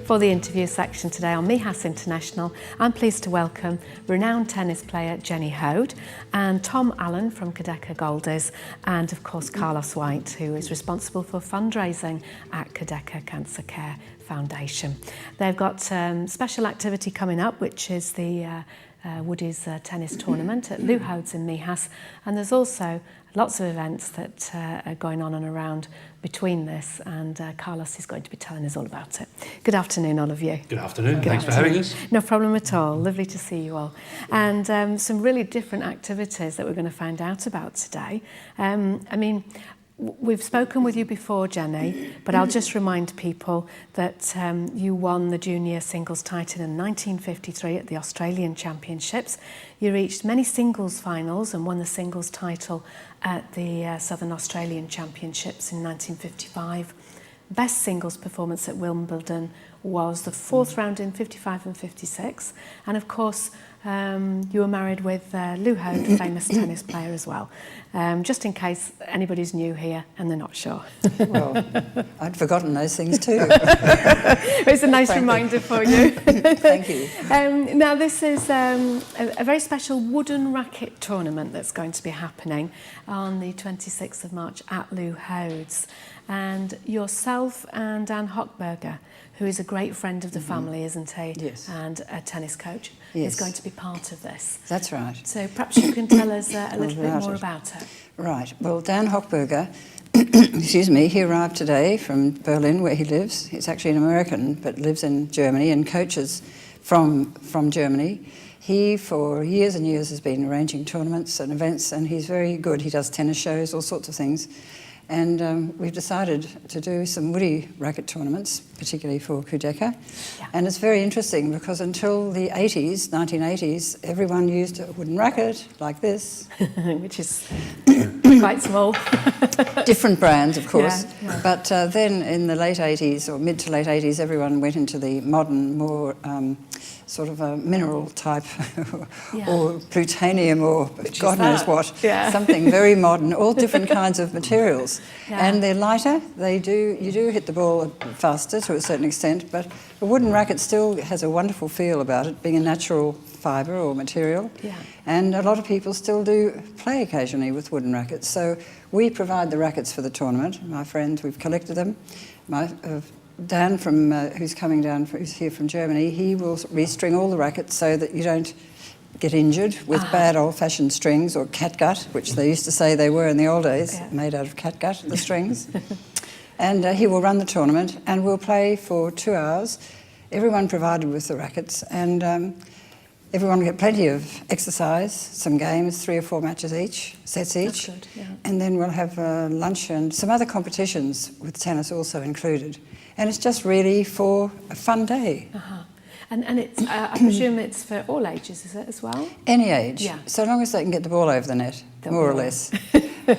For the interview section today on Mijas International, I'm pleased to welcome renowned tennis player Jenny Hode and Tom Allen from Cadecca Golders, and of course Carlos White, who is responsible for fundraising at Cadecca Cancer Care Foundation. They've got special activity coming up, which is the Woody's tennis tournament at Lou Hode's in Mijas, and there's also lots of events that are going on and around between this, and Carlos is going to be telling us all about it. Good afternoon, all of you. Good afternoon. Thanks for having us. No problem at all. Lovely to see you all. And some really different activities that we're going to find out about today. We've spoken with you before, Jenny, but I'll just remind people that you won the junior singles title in 1953 at the Australian Championships. You reached many singles finals and won the singles title at the Southern Australian Championships in 1955. Best singles performance at Wimbledon was the fourth round in 55 and 56. And of course, you were married with Lou Hode, famous tennis player as well. Just in case anybody's new here and they're not sure. Well, I'd forgotten those things too. It's a nice reminder for you. Thank you. Now this is a very special wooden racket tournament that's going to be happening on the 26th of March at Lou Hode's. And yourself and Dan Hochberger, who is a great friend of the family, isn't he? Yes. And a tennis coach, yes, is going to be part of this. That's right. So perhaps you can tell us a little bit more about it. Right. Well, Dan Hochberger, excuse me, he arrived today from Berlin, where he lives. He's actually an American, but lives in Germany and coaches from Germany. He, for years and years, has been arranging tournaments and events, and he's very good. He does tennis shows, all sorts of things. And we've decided to do some woody racket tournaments, particularly for Cadecca. Yeah. And it's very interesting because until the 80s, 1980s, everyone used a wooden racket like this. Which is quite small. Different brands, of course. Yeah, yeah. But then in the late 80s, or mid to late 80s, everyone went into the modern, more sort of a mineral type, yeah, or plutonium, or which God knows what, yeah, something very modern, all different kinds of materials. Yeah. And they're lighter, you do hit the ball faster to a certain extent, but a wooden racket still has a wonderful feel about it, being a natural fibre or material. Yeah. And a lot of people still do play occasionally with wooden rackets. So we provide the rackets for the tournament. My friends, we've collected them. Dan, who's coming down, who's here from Germany, he will restring all the rackets so that you don't get injured with bad old-fashioned strings or catgut, which they used to say they were in the old days, yeah, made out of catgut, the strings. And he will run the tournament, and we'll play for 2 hours, everyone provided with the rackets, and everyone will get plenty of exercise, some games, 3 or 4 matches each, sets each. That's good, yeah. And then we'll have lunch and some other competitions with tennis also included. And it's just really for a fun day. Uh-huh. And it's, I presume it's for all ages, is it, as well? Any age, yeah, so long as they can get the ball over the net, more or less.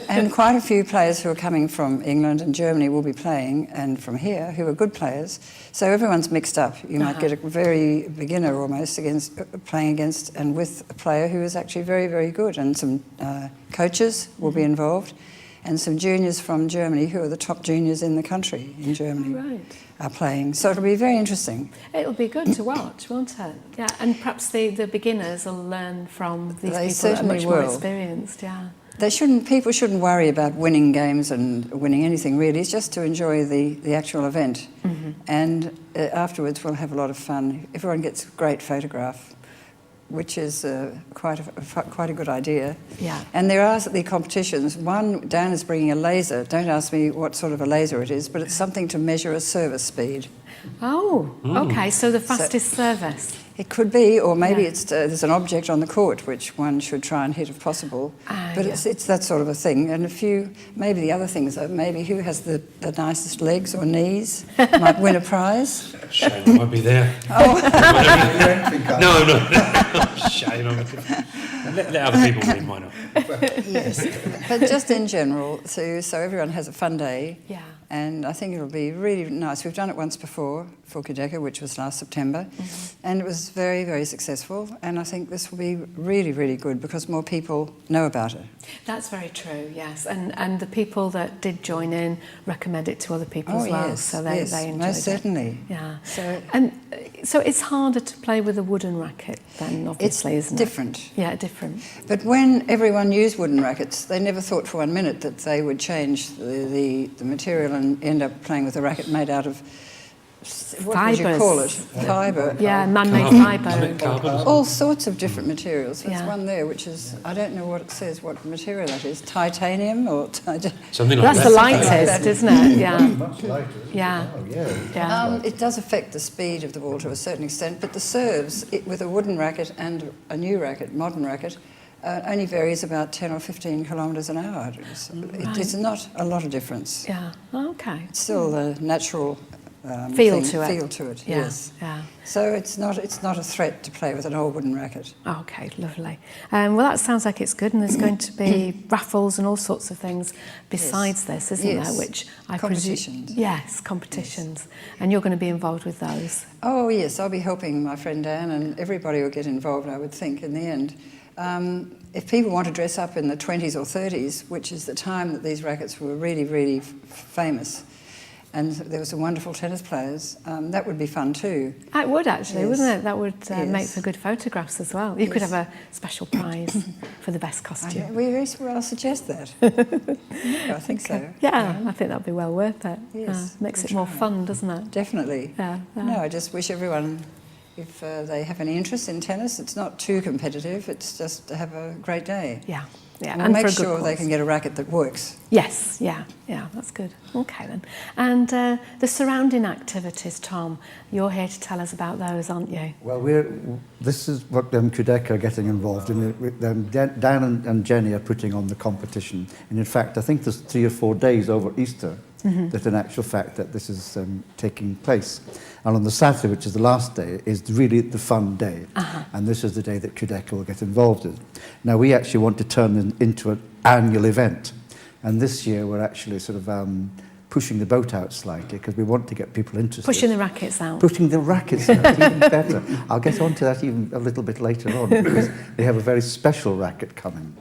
And quite a few players who are coming from England and Germany will be playing, and from here, who are good players. So everyone's mixed up. You might get a very beginner almost playing against and with a player who is actually very, very good. And some coaches will be involved, and some juniors from Germany, who are the top juniors in the country in Germany, are playing. So it'll be very interesting. It'll be good to watch, won't it? Yeah, and perhaps the beginners will learn from these people that are much more experienced. Yeah. People shouldn't worry about winning games and winning anything really. It's just to enjoy the actual event. Mm-hmm. And afterwards we'll have a lot of fun. Everyone gets a great photograph, which is quite a good idea. Yeah. And there are the competitions. One, Dan is bringing a laser. Don't ask me what sort of a laser it is, but it's something to measure a service speed. Oh, okay. So the fastest service. It could be, or maybe there's an object on the court which one should try and hit if possible. But it's that sort of a thing. And maybe the other things are maybe who has the nicest legs or knees might win a prize. Shame I won't be there. Oh. No. Shame. Let other people win, why not? Yes. But just in general, so everyone has a fun day. Yeah. And I think it'll be really nice. We've done it once before for Cadecca, which was last September. Mm-hmm. And it was was very, very successful, and I think this will be really, really good because more people know about it. That's very true, yes. And the people that did join in recommend it to other people as well. Yes, so they enjoyed most it. certainly. Yeah. So So it's harder to play with a wooden racket then, obviously, isn't it? It's different. Yeah, different. But when everyone used wooden rackets, they never thought for 1 minute that they would change the material and end up playing with a racket made out of, what would you call it? Fibre. Yeah, man-made fibre. Carbon. All sorts of different materials. There's Yeah. one there which is, I don't know what it says, what material that is, titanium or... Something like That's that. the lightest, isn't it? Yeah. Much lighter. Yeah. Oh, yeah. Yeah. It does affect the speed of the ball to a certain extent, but the serves, with a wooden racket and a new racket, modern racket, only varies about 10 or 15 kilometres an hour. It's not a lot of difference. Yeah. Okay. It's still a natural Feel thing, to it. Feel to it, Yeah. yes. Yeah. So it's not a threat to play with an old wooden racket. Okay, lovely. Well, that sounds like it's good, and there's going to be raffles and all sorts of things besides this, isn't Yes. there? Which I Competitions. presume. Yes, competitions. And you're going to be involved with those. Oh, yes, I'll be helping my friend Dan, and everybody will get involved, I would think, in the end. If people want to dress up in the 20s or 30s, which is the time that these rackets were really, really famous, and there were some wonderful tennis players, that would be fun too. It would actually, Yes. wouldn't it? That would make Yes. for good photographs as well. You could Yes. have a special prize for the best costume. I'll suggest that. Yeah, I think so. Yeah, I think that'd be well worth it. Yes, Makes we'll it more try. fun, doesn't it? Definitely. Yeah. No, I just wish everyone, if they have any interest in tennis, it's not too competitive, it's just to have a great day. Yeah. Yeah. And make for a good sure they cause. can get a racket that works. Yes, yeah, that's good. Okay then. And the surrounding activities, Tom, you're here to tell us about those, aren't you? Well, this is what Quebec are getting involved in. Dan and Jenny are putting on the competition. And in fact, I think there's 3 or 4 days over Easter that in actual fact that this is taking place. And on the Saturday, which is the last day, is really the fun day. And this is the day that Quebec will get involved in. Now, we actually want to turn it into an annual event. And this year, we're actually sort of pushing the boat out slightly because we want to get people interested. Pushing the rackets out. Pushing the rackets out, even better. I'll get onto that even a little bit later on because they have a very special racket coming.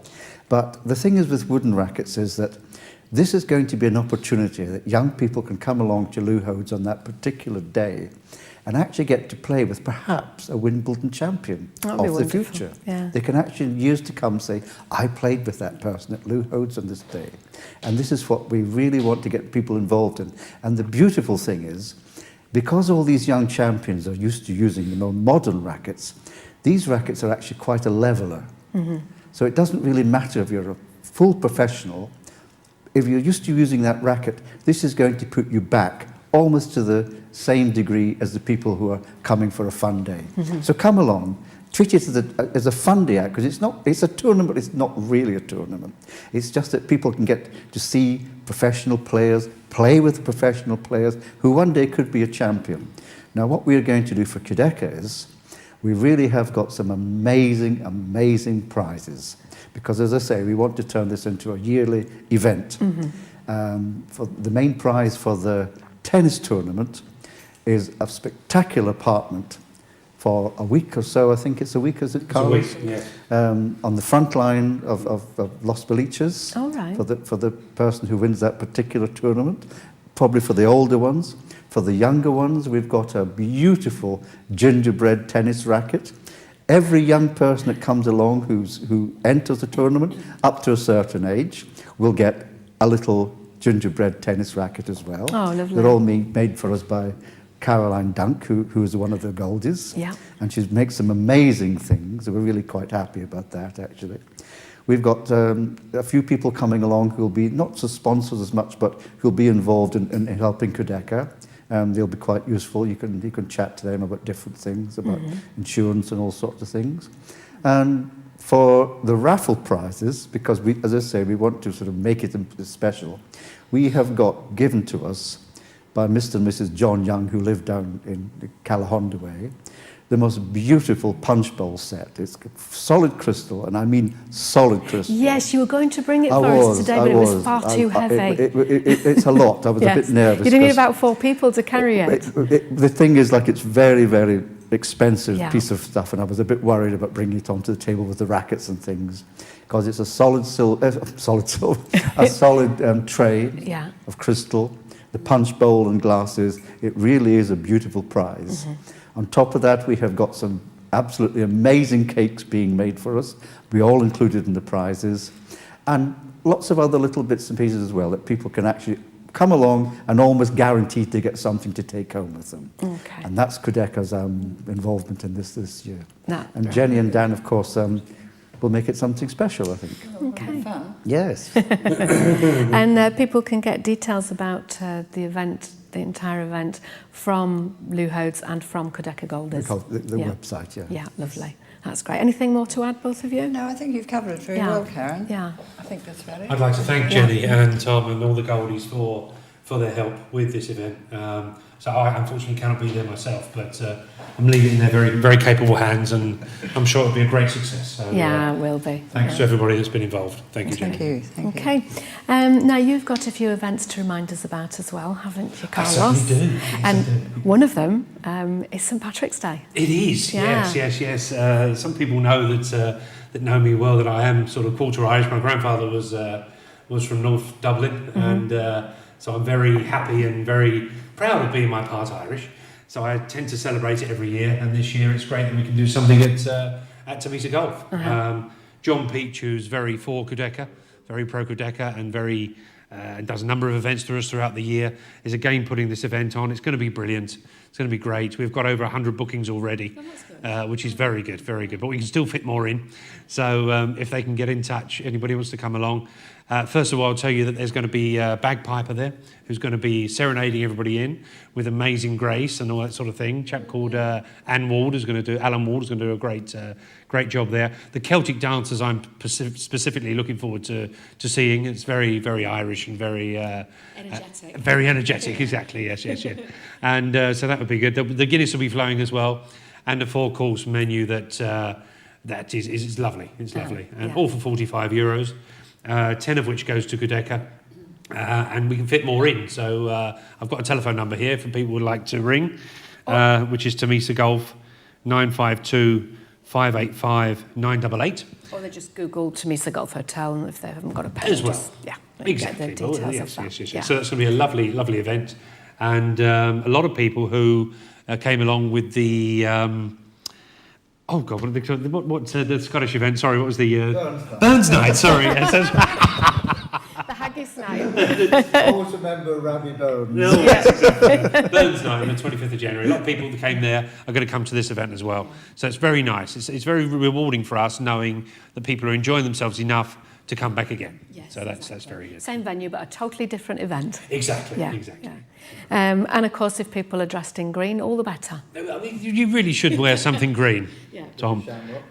But the thing is with wooden rackets is that this is going to be an opportunity that young people can come along to Lou Hode's on that particular day and actually get to play with perhaps a Wimbledon champion That'd be of the wonderful. future. Yeah. They can actually, in years to come, say, I played with that person at Lou Hode's on this day. And this is what we really want to get people involved in. And the beautiful thing is, because all these young champions are used to using the more modern rackets, these rackets are actually quite a leveler. So it doesn't really matter if you're a full professional. If you're used to using that racket, this is going to put you back almost to the same degree as the people who are coming for a fun day. So come along, treat it as a fun day out, because it's a tournament, but it's not really a tournament. It's just that people can get to see professional players, play with professional players who one day could be a champion. Now, what we're going to do for Quebec is we really have got some amazing, amazing prizes. Because, as I say, we want to turn this into a yearly event. For the main prize for the tennis tournament is a spectacular apartment for a week or so. I think it's a week, is it, Carl? It's a week, yeah. On the front line of Los Beliches. All right. For the person who wins that particular tournament. Probably for the older ones. For the younger ones, we've got a beautiful gingerbread tennis racket. Every young person that comes along who enters the tournament up to a certain age will get a little gingerbread tennis racket as well. Oh, lovely. They're all made for us by Caroline Dunk, who is one of the Goldies. Yeah. And she makes some amazing things. We're really quite happy about that, actually. We've got a few people coming along who will be not as sponsors as much, but who will be involved in helping Quebec. They'll be quite useful. You can chat to them about different things, about insurance and all sorts of things. And for the raffle prizes, because we, as I say, we want to sort of make it special, we have got given to us by Mr. and Mrs. John Young, who live down in Callahonda Way, the most beautiful punch bowl set. It's solid crystal, and I mean solid crystal. Yes, you were going to bring it for us today, but it was far too heavy. It's a lot. I was a bit nervous. You need about 4 people to carry it. The thing is, like, it's very, very expensive Yeah. piece of stuff, and I was a bit worried about bringing it onto the table with the rackets and things, because it's a solid tray Yeah. of crystal, the punch bowl and glasses. It really is a beautiful prize. On top of that, we have got some absolutely amazing cakes being made for us. We all included in the prizes, and lots of other little bits and pieces as well that people can actually come along and almost guaranteed to get something to take home with them. Okay. And that's Kudeka's involvement in this year. No, And Jenny and Dan, of course, will make it something special, I think. Okay. Fun. Yes. And people can get details about the event, the entire event, from Lou Hodes and from Kudeka Golders. The Yeah. website, yeah. Yeah, lovely. That's great. Anything more to add, both of you? No, I think you've covered it very Yeah. well, Karen. Yeah. I think that's about it. I'd like to thank Jenny and Tom and all the Goldies for their help with this event. So I unfortunately cannot be there myself, but I'm leaving it in their very, very capable hands, and I'm sure it'll be a great success. So, Yeah, it will be. thanks to everybody that's been involved. Thank you, Jenny. Thank you. Thank you. Okay. Now, you've got a few events to remind us about as well, haven't you, I Carlos? certainly do. Yes, And I do. one of them is St Patrick's Day. It is, Yeah. yes. Some people know that know me well, that I am sort of quarter Irish. My grandfather was from North Dublin, and so I'm very happy and very proud of being my part Irish. So I tend to celebrate it every year, and this year it's great that we can do something at Tamisa Golf. John Peach, who's very for Kudeka, very pro Kudeka, and very does a number of events for us throughout the year, is again putting this event on. It's going to be brilliant. It's going to be great. We've got over 100 bookings already, which is very good, very good. But we can still fit more in. So if they can get in touch, anybody wants to come along. First of all, I'll tell you that there's going to be a bagpiper there who's going to be serenading everybody in with amazing grace and all that sort of thing. A chap called Alan Ward is going to do a great job there. The Celtic dancers I'm specifically looking forward to seeing. It's very, very Irish and very Energetic. very energetic, exactly. Yes. And so that would be good. The Guinness will be flowing as well, and a 4-course menu that is lovely. It's lovely, and yeah. all for €45. 10 of which goes to Kudeka, and we can fit more in. So I've got a telephone number here for people who would like to ring, which is Tamisa Golf 952 585 988. Or they just Google Tamisa Golf Hotel, and if they haven't got a pen, As well. just, they Exactly. get the details Well, of that. yes. Yeah. So that's going to be a lovely event, and a lot of people who came along with the. Oh God! What the Scottish event? Sorry, what was the Burns Night? Sorry, yes, The haggis night. Always remember Rabbi Burns. yes, exactly. Burns Night on the 25th of January. A lot of people that came there are going to come to this event as well. So it's very nice. It's very rewarding for us knowing that people are enjoying themselves enough to come back again. Yes, so that's very good. Same venue, but a totally different event. Exactly. Yeah. Exactly. Yeah. And of course, if people are dressed in green, all the better. I mean, you really should wear something green, Yeah. Tom,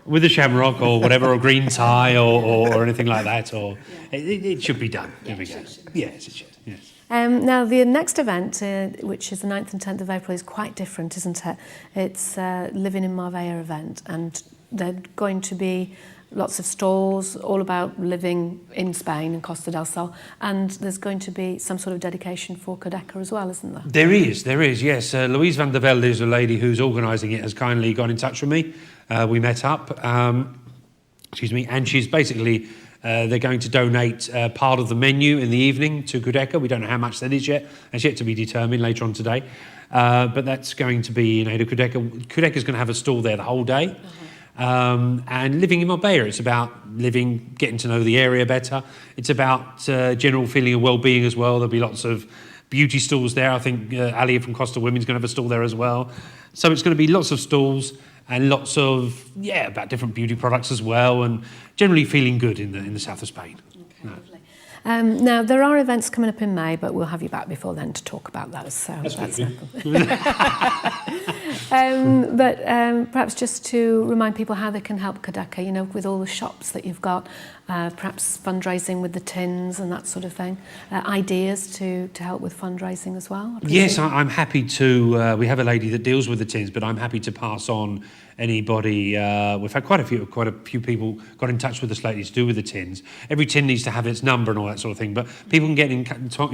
with a shamrock or whatever, or green tie or anything like that. Or it should be done. Yeah, There we it go. should. Yes, it should. Yes. Now, the next event, which is the 9th and 10th of April, is quite different, isn't it? It's Living in Marbella event, and they're going to be lots of stalls all about living in Spain and Costa del Sol, and there's going to be some sort of dedication for Kudeka as well, isn't there? There is, yes. Louise van der Velde is a lady who's organising it, has kindly got in touch with me. We met up, and she's basically, they're going to donate part of the menu in the evening to Kudeka. We don't know how much that is yet. It's yet to be determined later on today. But that's going to be in aid of Kudeka. Kudeka's going to have a stall there the whole day. And living in Marbella, it's about living, getting to know the area better. It's about general feeling of well-being as well. There'll be lots of beauty stalls there. I think Ali from Costa Women's going to have a stall there as well. So it's going to be lots of stalls and lots of, about different beauty products as well, and generally feeling good in the south of Spain. Okay, lovely. Now, there are events coming up in May, but we'll have you back before then to talk about those. So that's good. But perhaps just to remind people how they can help Kudeka, with all the shops that you've got, perhaps fundraising with the tins and that sort of thing, ideas to help with fundraising as well. Yes, I'm happy to. We have a lady that deals with the tins, but I'm happy to pass on anybody. We've had quite a few people got in touch with us lately to do with the tins. Every tin needs to have its number and all that sort of thing, but people can get in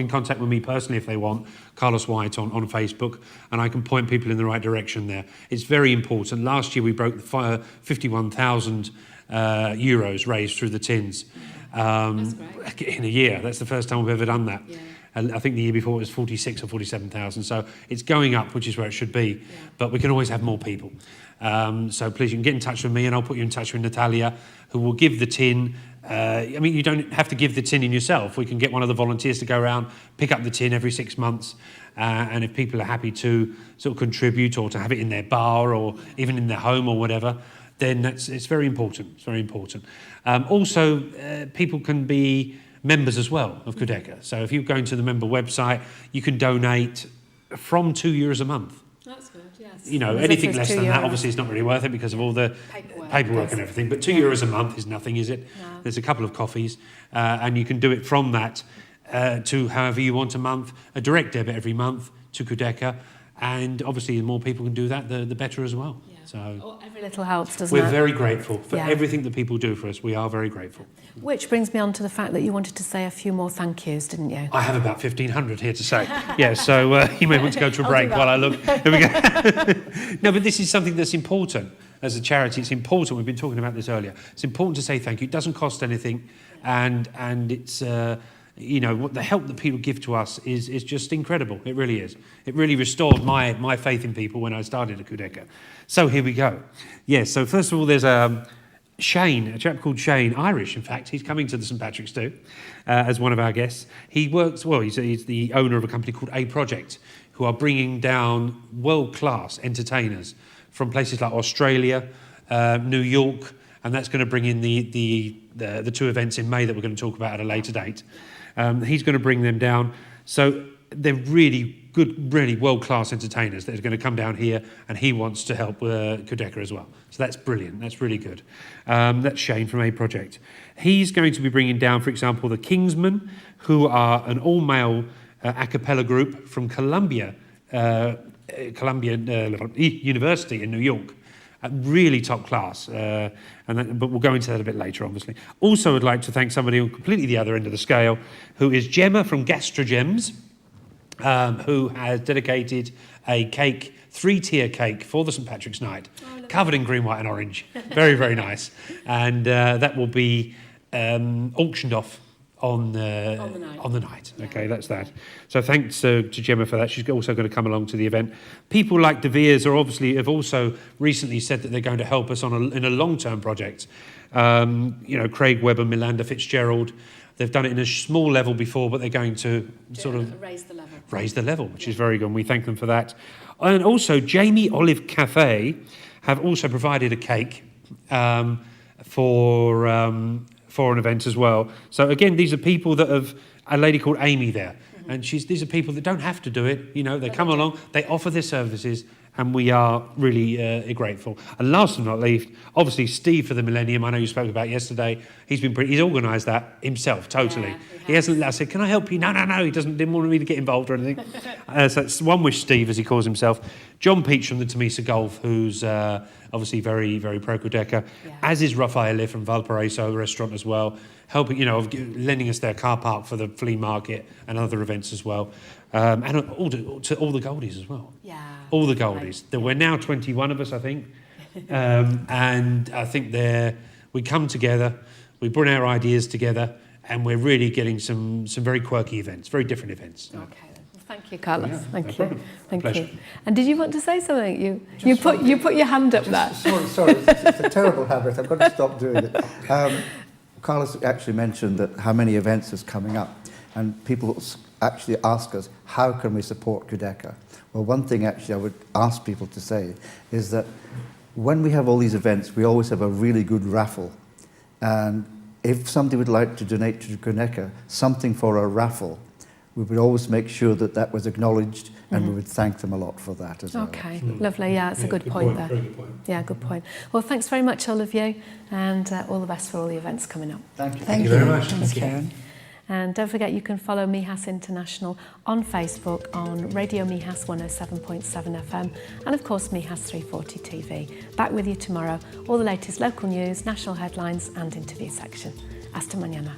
contact with me personally if they want, Carlos White on Facebook, and I can point people in the right direction. direction there. It's very important. Last year we broke the 51,000 euros raised through the tins in a year. That's the first time we've ever done that. Yeah. I think the year before it was 46 or 47,000. So it's going up, which is where it should be. Yeah. But we can always have more people. So please, you can get in touch with me and I'll put you in touch with Natalia, who will give the tin. I mean, you don't have to give the tin in yourself. We can get one of the volunteers to go around, pick up the tin every 6 months. And if people are happy to sort of contribute or to have it in their bar or even in their home or whatever, then it's very important. It's very important. Also, people can be members as well of Kudeka. So if you go into the member website, you can donate from €2 a month. That's good, yes. You know, anything less than that, obviously, it's not really worth it because of all the paperwork and everything. But €2 a month is nothing, is it? No. There's a couple of coffees, and you can do it from that to however you want a month, a direct debit every month to Kudeka. And obviously, the more people can do that, the better as well. Yeah. So every little helps, doesn't it? We're very grateful for everything that people do for us. We are very grateful. Which brings me on to the fact that you wanted to say a few more thank yous, didn't you? I have about 1,500 here to say. Yeah, so you may want to go to a break while I look. Here we go. No, but this is something that's important. As a charity, it's important. We've been talking about this earlier. It's important to say thank you. It doesn't cost anything, and it's you know, what the help that people give to us is just incredible. It really is. It really restored my faith in people when I started at Kudeka. So here we go. Yes, so first of all, there's Shane, a chap called Shane, Irish, in fact. He's coming to the St. Patrick's Do as one of our guests. He works, well, he's the owner of a company called A Project, who are bringing down world-class entertainers from places like Australia, New York, and that's going to bring in the two events in May that we're going to talk about at a later date. He's going to bring them down. So they're really good, really world-class entertainers that are going to come down here, and he wants to help Kudeka as well. So that's brilliant. That's really good. That's Shane from A Project. He's going to be bringing down, for example, the Kingsmen, who are an all-male a cappella group from Columbia University in New York. Really top class, but we'll go into that a bit later, obviously. Also, I'd like to thank somebody on completely the other end of the scale, who is Gemma from Gastrogems, who has dedicated a cake, 3-tier cake for the St. Patrick's night, covered in green, white and orange. Very, very nice. And that will be auctioned off on the night. Okay, that's that. So thanks to Gemma for that. She's also going to come along to the event. People like De Veers have also recently said that they're going to help us in a long-term project. You know, Craig Webber, Milanda Fitzgerald. They've done it in a small level before, but they're going to sort of raise the level, which is very good. And we thank them for that. And also, Jamie Olive Cafe have also provided a cake for an event as well. So again, these are people that have a lady called Amy there, and these are people that don't have to do it. You know, they come along, they offer their services, and we are really grateful. And last but not least, obviously Steve for the Millennium. I know you spoke about yesterday. He's organised that himself totally. Yeah, he hasn't. I said, "Can I help you?" No. He didn't want me to get involved or anything. So it's One Wish Steve, as he calls himself. John Peach from the Tamisa Golf, who's obviously very, very pro Kudeka, as is Rafael from Valparaiso restaurant as well, helping, lending us their car park for the flea market and other events as well, and to all the Goldies as well. Yeah, all the Goldies. There were now 21 of us, I think, and I think we come together, we bring our ideas together, and we're really getting some very quirky events, very different events. Okay. Thank you, Carlos. Yeah, Thank no you. problem. Thank Pleasure. you. And did you want to say something? You put your hand up there. Sorry, it's a terrible habit. I've got to stop doing it. Carlos actually mentioned that how many events is coming up, and people actually ask us, how can we support Kudeka? Well, one thing actually I would ask people to say is that when we have all these events, we always have a really good raffle. And if somebody would like to donate to Kudeka something for a raffle, we would always make sure that was acknowledged, and we would thank them a lot for that as well. Okay, lovely. Yeah, it's a good point there. Very good point. Yeah, good point. Well, thanks very much, all of you, and all the best for all the events coming up. Thank you. Thank you very much. Thanks, Karen. And don't forget, you can follow Mijas International on Facebook, on Radio Mijas 107.7 FM, and of course Mijas 340 TV. Back with you tomorrow. All the latest local news, national headlines and interview section. Hasta mañana.